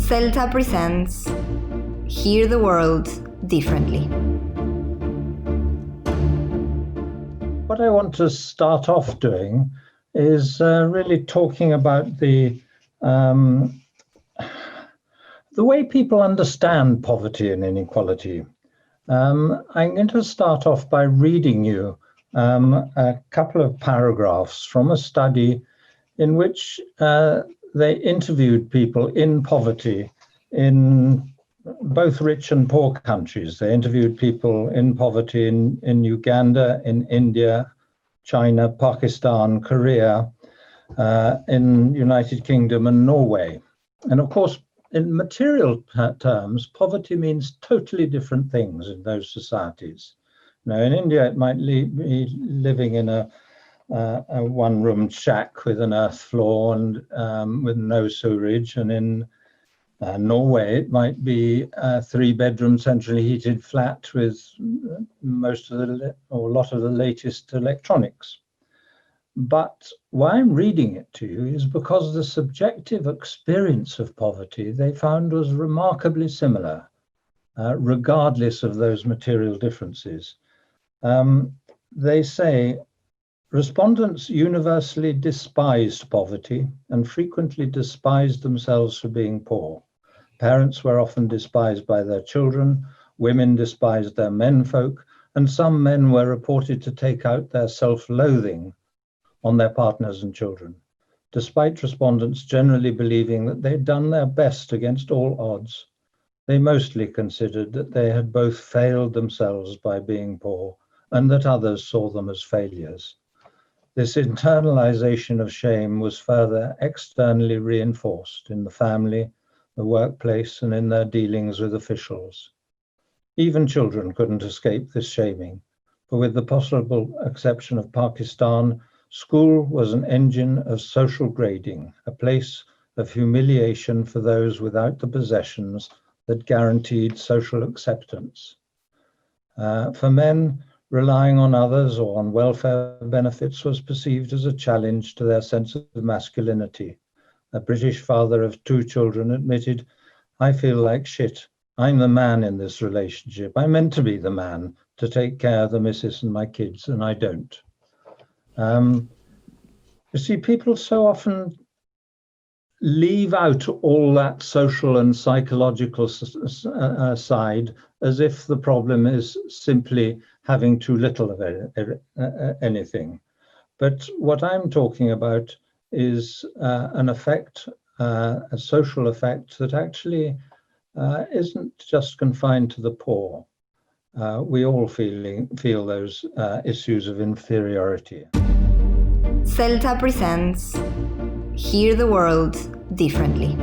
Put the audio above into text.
Celta presents Hear the World Differently. What I want to start off doing is really talking about the way people understand poverty and inequality. I'm going to start off by reading you a couple of paragraphs from a study in which they interviewed people in poverty in both rich and poor countries. They interviewed people in poverty in Uganda, in India, China, Pakistan, Korea, in United Kingdom and Norway. And of course, in material terms, poverty means totally different things in those societies. Now, in India, it might be living in a one-room shack with an earth floor and with no sewerage, and in Norway, it might be a three-bedroom centrally heated flat with most of a lot of the latest electronics. But why I'm reading it to you is because the subjective experience of poverty they found was remarkably similar, regardless of those material differences. They say respondents universally despised poverty and frequently despised themselves for being poor. Parents were often despised by their children, women despised their menfolk, and some men were reported to take out their self-loathing on their partners and children, despite respondents generally believing that they'd done their best against all odds. They mostly considered that they had both failed themselves by being poor and that others saw them as failures. This internalization of shame was further externally reinforced in the family, the workplace, and in their dealings with officials. Even children couldn't escape this shaming, for with the possible exception of Pakistan, school was an engine of social grading, a place of humiliation for those without the possessions that guaranteed social acceptance. For men, relying on others or on welfare benefits was perceived as a challenge to their sense of masculinity. A British father of two children admitted, "I feel like shit. I'm the man in this relationship. I'm meant to be the man to take care of the missus and my kids, and I don't." You see, people so often leave out all that social and psychological side as if the problem is simply having too little of anything. But what I'm talking about is an effect, a social effect that actually isn't just confined to the poor. We all feel those issues of inferiority. Celta presents Hear the World Differently.